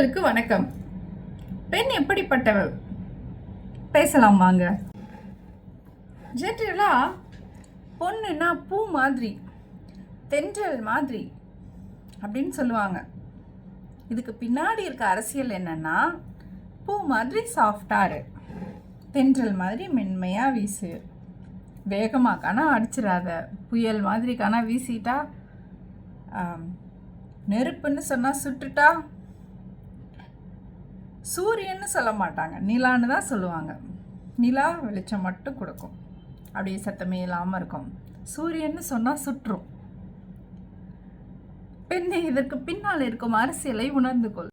நேயர்களுக்கு வணக்கம். பெண் எப்படிப்பட்டவள் பேசலாம் வாங்க. ஜென்ரலா பொண்ணுன்னா பூ மாதிரி, தென்றல் மாதிரி அப்படின்னு சொல்லுவாங்க. இதுக்கு பின்னாடி இருக்க அரசியல் என்னன்னா, பூ மாதிரி சாஃப்டாரு, தென்றல் மாதிரி மென்மையாக வீசு, வேகமாக காணா அடிச்சிடாத, புயல் மாதிரி காணா வீசிட்டா, நெருப்புன்னு சொன்னால் சுட்டுட்டா, சூரியன்னு சொல்ல மாட்டாங்க, நிலான்னு தான் சொல்லுவாங்க. நிலா வெளிச்சம் மட்டும் கொடுக்கும், அப்படியே சத்தமே இல்லாமல் இருக்கும். சூரியன்னு சொன்னால் சுற்றும். பெண்ணே, இதற்கு பின்னால் இருக்கும் அரசியலை உணர்ந்து கொள்.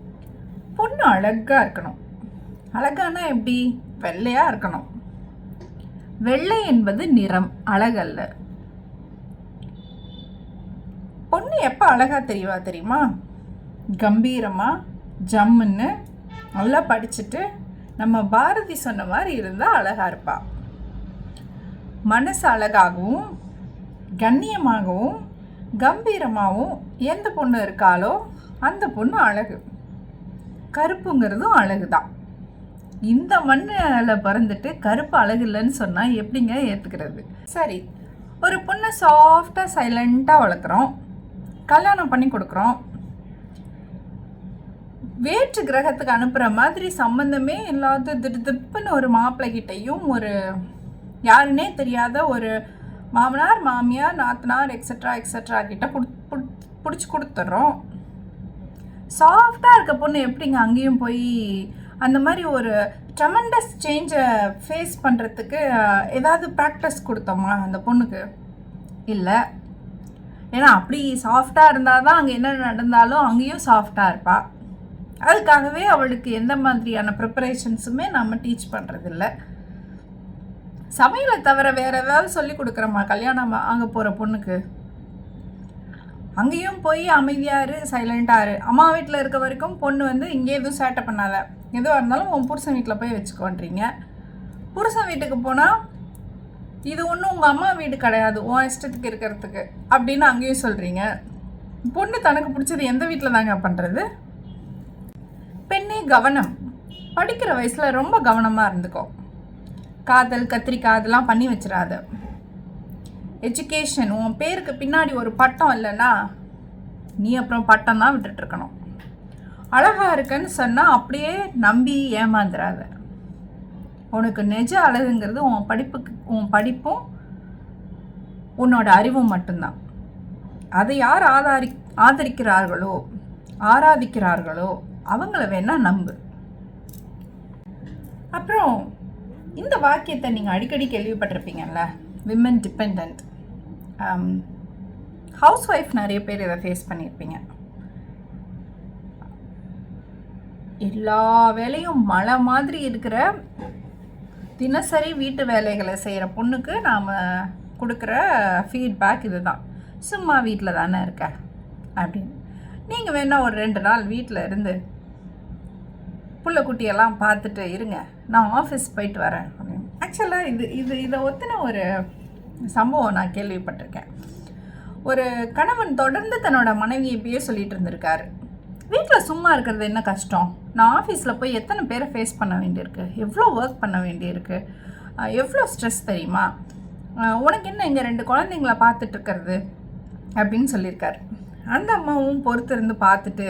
பொண்ணு அழகாக இருக்கணும். அழகானா எப்படி? வெள்ளையாக இருக்கணும். வெள்ளை என்பது நிறம், அழகல்ல. பொண்ணு எப்போ அழகா தெரியவா தெரியுமா? கம்பீரமாக ஜம்முன்னு நல்லா படிச்சுட்டு நம்ம பாரதி சொன்ன மாதிரி இருந்தால் அழகாக இருப்பா. மனசு அழகாகவும் கண்ணியமாகவும் கம்பீரமாகவும் எந்த பொண்ணு இருக்காளோ அந்த பொண்ணு அழகு. கருப்புங்கிறதும் அழகு தான். இந்த மண்ணில் பிறந்துட்டு கருப்பு அழகு இல்லைன்னு சொன்னால் எப்படிங்க ஏற்றுக்கிறது? சரி, ஒரு பொண்ணை சாஃப்டாக சைலண்ட்டாக வளர்க்குறோம், கல்யாணம் பண்ணி கொடுக்குறோம், வேற்று கிரகத்துக்கு அனுப்புகிற மாதிரி சம்மந்தமே இல்லாத திடுப்புன்னு ஒரு மாப்பிள்ளைகிட்டையும் ஒரு யாருன்னே தெரியாத ஒரு மாமனார் மாமியார் நாத்தனார் எக்ஸட்ரா எக்ஸட்ரா கிட்ட பிடிச்சி கொடுத்துட்றோம். சாஃப்டாக இருக்க பொண்ணு எப்படிங்க அங்கேயும் போய் அந்த மாதிரி ஒரு ட்ரெமெண்டஸ் சேஞ்சை ஃபேஸ் பண்ணுறதுக்கு ஏதாவது ப்ராக்டிஸ் கொடுத்தோமா அந்த பொண்ணுக்கு? இல்லை. ஏன்னா அப்படி சாஃப்டாக இருந்தால் தான் அங்கே என்ன நடந்தாலும் அங்கேயும் சாஃப்டாக இருப்பாள். அதுக்காகவே அவளுக்கு எந்த மாதிரியான ப்ரிப்பரேஷன்ஸுமே நம்ம டீச் பண்ணுறதில்ல. சமையலை தவிர வேறு ஏதாவது சொல்லி கொடுக்குறோமா கல்யாணம் ஆக போகிற பொண்ணுக்கு? அங்கேயும் போய் அமைதியாரு, சைலண்டாரு. அம்மா வீட்டில் இருக்க வரைக்கும் பொண்ணு இங்கே எதுவும் சேட்டை பண்ணாத, எதுவாக இருந்தாலும் உன் புருஷன் வீட்டில் போய் வச்சுக்கோன்றீங்க. புருஷன் வீட்டுக்கு போனால் இது ஒன்றும் உங்கள் அம்மா வீடு கிடையாது, உன் இஷ்டத்துக்கு இருக்கிறதுக்கு அப்படின்னு அங்கேயும் சொல்கிறீங்க. பொண்ணு தனக்கு பிடிச்சது எந்த வீட்டில் தாங்க பண்ணுறது? பெண்ணே கவனம். படிக்கிற வயசில் ரொம்ப கவனமாக இருந்துக்கோ. காதல் கத்திரிக்காய் அதெல்லாம் பண்ணி வச்சிடாத. எஜுகேஷன், உன் பேருக்கு பின்னாடி ஒரு பட்டம் இல்லைன்னா நீ அப்புறம் பட்டம் தான் விட்டுட்டுருக்கணும். அழகாக இருக்குன்னு சொன்னால் அப்படியே நம்பி ஏமாந்துடாத. உனக்கு நிஜ அழகுங்கிறது உன் படிப்பும் உன்னோட அறிவும் மட்டும்தான். அதை யார் ஆதரிக்கிறார்களோ ஆராதிக்கிறார்களோ அவங்கள வேணா நம்பு. அப்புறம் இந்த வாக்கியத்தை நீங்கள் அடிக்கடி கேள்விப்பட்டிருப்பீங்கல்ல, விமன் டிபெண்ட். ஹவுஸ் ஒய்ஃப் நிறைய பேர் இதை ஃபேஸ் பண்ணியிருப்பீங்க. எல்லா வேலையும் மழை மாதிரி இருக்கிற தினசரி வீட்டு வேலைகளை செய்கிற பொண்ணுக்கு நாம் கொடுக்குற ஃபீட்பேக் இது தான். சும்மா வீட்டில் தானே இருக்க அப்படின்னு. நீங்கள் வேணால் ஒரு 2 நாள் வீட்டில் இருந்து புள்ள குட்டியெல்லாம் பார்த்துட்டு இருங்க, நான் ஆஃபீஸ் போயிட்டு வரேன் அப்படின்னு. ஆக்சுவலாக இதை ஒத்துன ஒரு சம்பவம் நான் கேள்விப்பட்டிருக்கேன். ஒரு கணவன் தொடர்ந்து தன்னோட மனைவி இப்படியே சொல்லிட்டு இருந்திருக்காரு, வீட்டில் சும்மா இருக்கிறது என்ன கஷ்டம், நான் ஆஃபீஸில் போய் எத்தனை பேரை ஃபேஸ் பண்ண வேண்டியிருக்கு, எவ்வளோ ஒர்க் பண்ண வேண்டியிருக்கு, எவ்வளோ ஸ்ட்ரெஸ் தெரியுமா, உனக்கு என்ன இங்கே 2 குழந்தைங்கள பார்த்துட்ருக்கிறது அப்படின்னு சொல்லியிருக்காரு. அந்த அம்மாவும் பொறுத்து இருந்து பார்த்துட்டு,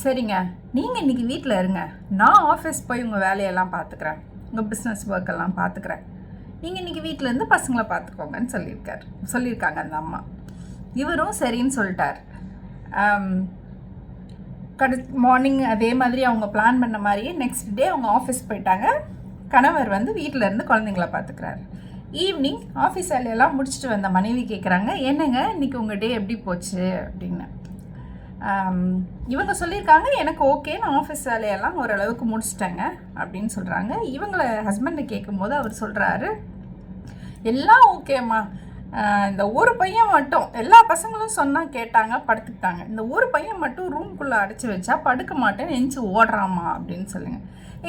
சரிங்க நீங்கள் இன்றைக்கி வீட்டில் இருங்க, நான் ஆஃபீஸ் போய் உங்கள் வேலையெல்லாம் பார்த்துக்கிறேன், உங்கள் பிஸ்னஸ் ஒர்க்கெல்லாம் பார்த்துக்கிறேன், நீங்கள் இன்றைக்கி வீட்டிலேருந்து பசங்களை பார்த்துக்கோங்கன்னு சொல்லியிருக்காங்க அந்த அம்மா. இவரும் சரின்னு சொல்லிட்டார். மார்னிங் அதே மாதிரி அவங்க பிளான் பண்ண மாதிரியே நெக்ஸ்ட் டே அவங்க ஆஃபீஸ் போயிட்டாங்க. கணவர் வீட்டில் இருந்து குழந்தைங்கள பார்த்துக்கிறாரு. ஈவினிங் ஆஃபீஸ் வேலையெல்லாம் முடிச்சுட்டு வந்த மனைவி கேட்குறாங்க, என்னங்க இன்றைக்கி உங்கள் டே எப்படி போச்சு அப்படின்னு. இவங்க சொல்லியிருக்காங்க, எனக்கு ஓகே, நான் ஆஃபீஸ் வேலையெல்லாம் ஓரளவுக்கு முடிச்சிட்டேங்க அப்படின்னு சொல்கிறாங்க. இவங்களை ஹஸ்பண்டை கேட்கும்போது அவர் சொல்கிறாரு, எல்லாம் ஓகேம்மா, இந்த ஒரு பையன் மட்டும், எல்லா பசங்களும் சொன்னால் கேட்டாங்க படுத்துக்கிட்டாங்க, இந்த ஒரு பையன் மட்டும் ரூம்குள்ளே அடைச்சி வச்சா படுக்க மாட்டேன்னு எஞ்சி ஓடுறாமா அப்படின்னு சொல்லுங்க.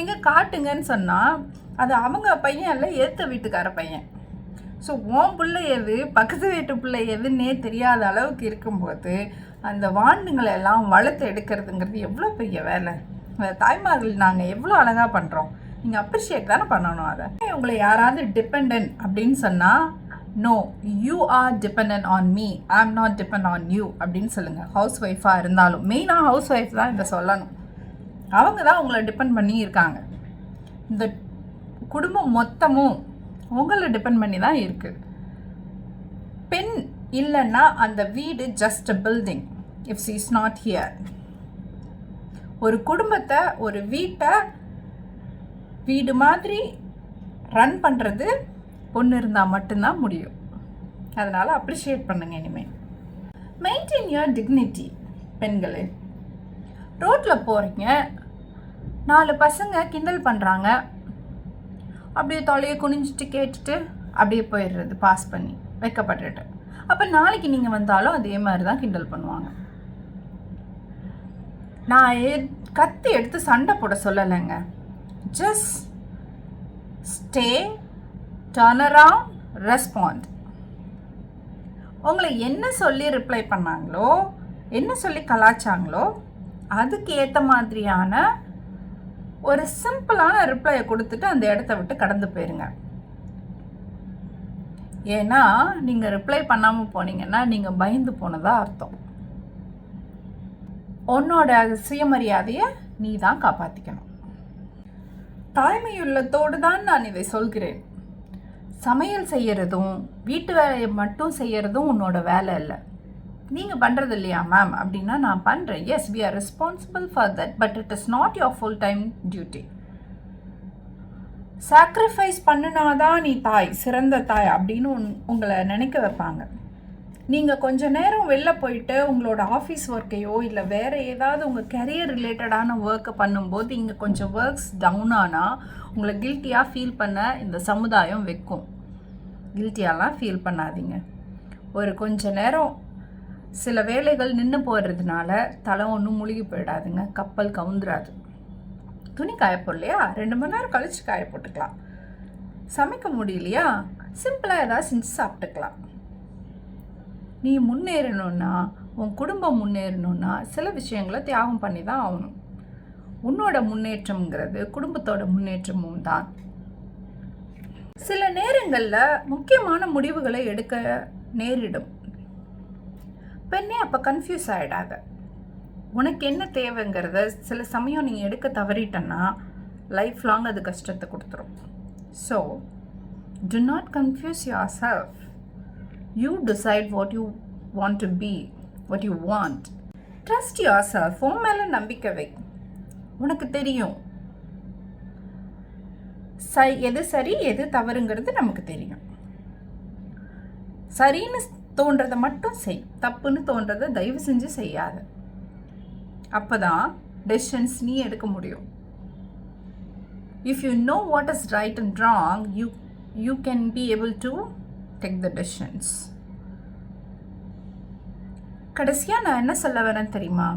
எங்கே காட்டுங்கன்னு சொன்னால் அது அவங்க பையன் இல்லை, ஏற்ற வீட்டுக்கார பையன். ஸோ உன் பிள்ளை எது பக்கத்து வீட்டு பிள்ளை எதுன்னே தெரியாத அளவுக்கு இருக்கும்போது அந்த வாண்டுங்களை எல்லாம் வளர்த்து எடுக்கிறதுங்கிறது எவ்வளோ பெரிய வேலை. அந்த தாய்மார்கள் நாங்கள் எவ்வளோ அழகாக பண்ணுறோம். நீங்கள் அப்ரிஷியேட் தானே பண்ணணும். அதை உங்களை யாராவது டிபெண்ட் அப்படின்னு சொன்னால் no, you are depend on me, I am not depend on you அப்படின்னு சொல்லுங்கள். ஹவுஸ் ஒய்ஃபாக இருந்தாலும் மெயினாக ஹவுஸ் ஒய்ஃப் தான் இதை சொல்லணும். அவங்க தான் உங்களை டிபெண்ட் பண்ணி இருக்காங்க. இந்த குடும்பம் மொத்தமும் உங்களை டிபெண்ட் பண்ணி தான் இருக்குது. பெண் இல்லைன்னா அந்த வீடு just a building if she is not here. ஒரு குடும்பத்தை ஒரு வீட்டை வீடு மாதிரி ரன் பண்ணுறது பொண்ணு இருந்தால் மட்டும்தான் முடியும். அதனால் அப்ரிஷியேட் பண்ணுங்க. இனிமேல் மெயின்டைன் யுவர் டிக்னிட்டி. பெண்களே, ரோட்டில் போகிறீங்க, 4 பசங்க கிண்டல் பண்ணுறாங்க, அப்படியே தொலையை குனிஞ்சிட்டு கேட்டுட்டு அப்படியே போயிடுறது, பாஸ் பண்ணி வைக்கப்பட்டுட்டு. அப்போ நாளைக்கு நீங்கள் வந்தாலும் அதே மாதிரி தான் கிண்டல் பண்ணுவாங்க. நான் கத்தி எடுத்து சண்டை போட சொல்லலைங்க. Just stay, turn around, respond. உங்களை என்ன சொல்லி ரிப்ளை பண்ணாங்களோ, என்ன சொல்லி கலாச்சாங்களோ அதுக்கு ஏற்ற மாதிரியான ஒரு சிம்பிளான ரிப்ளையை கொடுத்துட்டு அந்த இடத்த விட்டு கடந்து போயிருங்க. ஏன்னா நீங்கள் ரிப்ளை பண்ணாமல் போனீங்கன்னா நீங்கள் பயந்து போனதா அர்த்தம். உன்னோட சுயமரியாதையை நீ தான் காப்பாற்றிக்கணும். தாய்மையுள்ளத்தோடு தான் நான் இதை சொல்கிறேன். சமையல் செய்யறதும் வீட்டு வேலையை மட்டும் செய்யறதும் உன்னோட வேலை இல்லை. நீங்கள் பண்ணுறது இல்லையா மேம் அப்படின்னா நான் பண்ணுறேன். Yes, we are responsible for that, but it is not your full time duty. Sacrifice பண்ணினாதான் நீ தாய், சிறந்த தாய் அப்படின்னு உங்களை நினைக்க வைப்பாங்க. நீங்கள் கொஞ்சம் நேரம் வெளில போயிட்டு உங்களோட ஆஃபீஸ் ஒர்க்கையோ இல்லை வேறு ஏதாவது உங்கள் கெரியர் ரிலேட்டடான ஒர்க்கை பண்ணும்போது இங்கே கொஞ்சம் ஒர்க்ஸ் டவுன் ஆனால் உங்களை கில்ட்டியாக ஃபீல் பண்ண இந்த சமுதாயம் வைக்கும். கில்ட்டியாலாம் ஃபீல் பண்ணாதீங்க. ஒரு கொஞ்ச நேரம் சில வேலைகள் நின்று போடுறதுனால தலை ஒன்றும் முழுகி போயிடாதுங்க, கப்பல் கவுந்துராது. துணி காயப்போடலையா 2 மணி நேரம் கழிச்சு காய போட்டுக்கலாம். சமைக்க முடியலையா சிம்பிளாக ஏதாவது செஞ்சு சாப்பிட்டுக்கலாம். நீ முன்னேறணும்னா, உன் குடும்பம் முன்னேறணும்னா சில விஷயங்களை தியாகம் பண்ணி தான் ஆகணும். உன்னோட முன்னேற்றம்ங்கிறது குடும்பத்தோட முன்னேற்றமும் தான். சில நேரங்களில் முக்கியமான முடிவுகளை எடுக்க நேரிடும். பெண்ணே அப்போ கன்ஃபியூஸ் ஆகிடாத. உனக்கு என்ன தேவைங்கிறத சில சமயம் நீங்கள் எடுக்க தவறிட்டன்னா லைஃப் லாங் அது கஷ்டத்தை கொடுத்துரும். So do not confuse yourself. You decide what you want to be, what you want. Trust yourself. உன் மேலே நம்பிக்கை வை. உனக்கு தெரியும் எது சரி எது தவறுங்கிறது நமக்கு தெரியும். சரின்னு தோன்றதை மட்டும் செய், தப்புன்னு தோன்றதை தயவு செஞ்சு செய்யாத. அப்போ தான் டெசிஷன்ஸ் நீ எடுக்க முடியும். If you know what is right and wrong, you can be able to take the decisions. கடைசியாக நான் என்ன சொல்ல வரேன் தெரியுமா?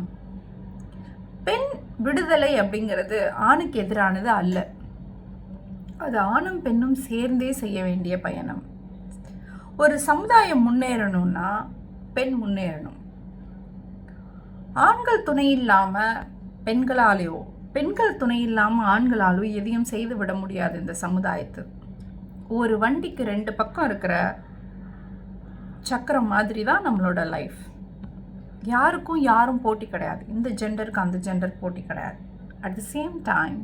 பெண் விடுதலை அப்படிங்கிறது ஆணுக்கு எதிரானது அல்ல. அது ஆணும் பெண்ணும் சேர்ந்தே செய்ய வேண்டிய பயணம். ஒரு சமுதாயம் முன்னேறணும்னா பெண் முன்னேறணும். ஆண்கள் துணை இல்லாமல் பெண்களாலேயோ பெண்கள் துணை இல்லாமல் ஆண்களாலோ எதையும் செய்து விட முடியாது இந்த சமுதாயத்தில். ஒரு வண்டிக்கு 2 பக்கம் இருக்கிற சக்கரம் மாதிரி தான் நம்மளோட லைஃப். யாருக்கும் யாரும் போட்டி கிடையாது. இந்த ஜெண்டருக்கு அந்த ஜெண்டர் போட்டி கிடையாது. அட் தி சேம் டைம்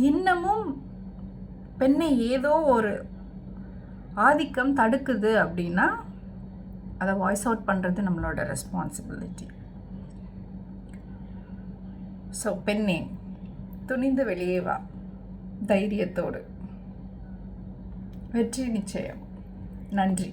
இன்னமும் பெண்ணை ஏதோ ஒரு ஆதிக்கம் தடுக்குது அப்படின்னா அதை வாய்ஸ் அவுட் பண்ணுறது நம்மளோட ரெஸ்பான்சிபிலிட்டி. ஸோ பெண்ணே, துணிந்து வெளியே வா, தைரியத்தோடு. வெற்றி நிச்சயம். நன்றி.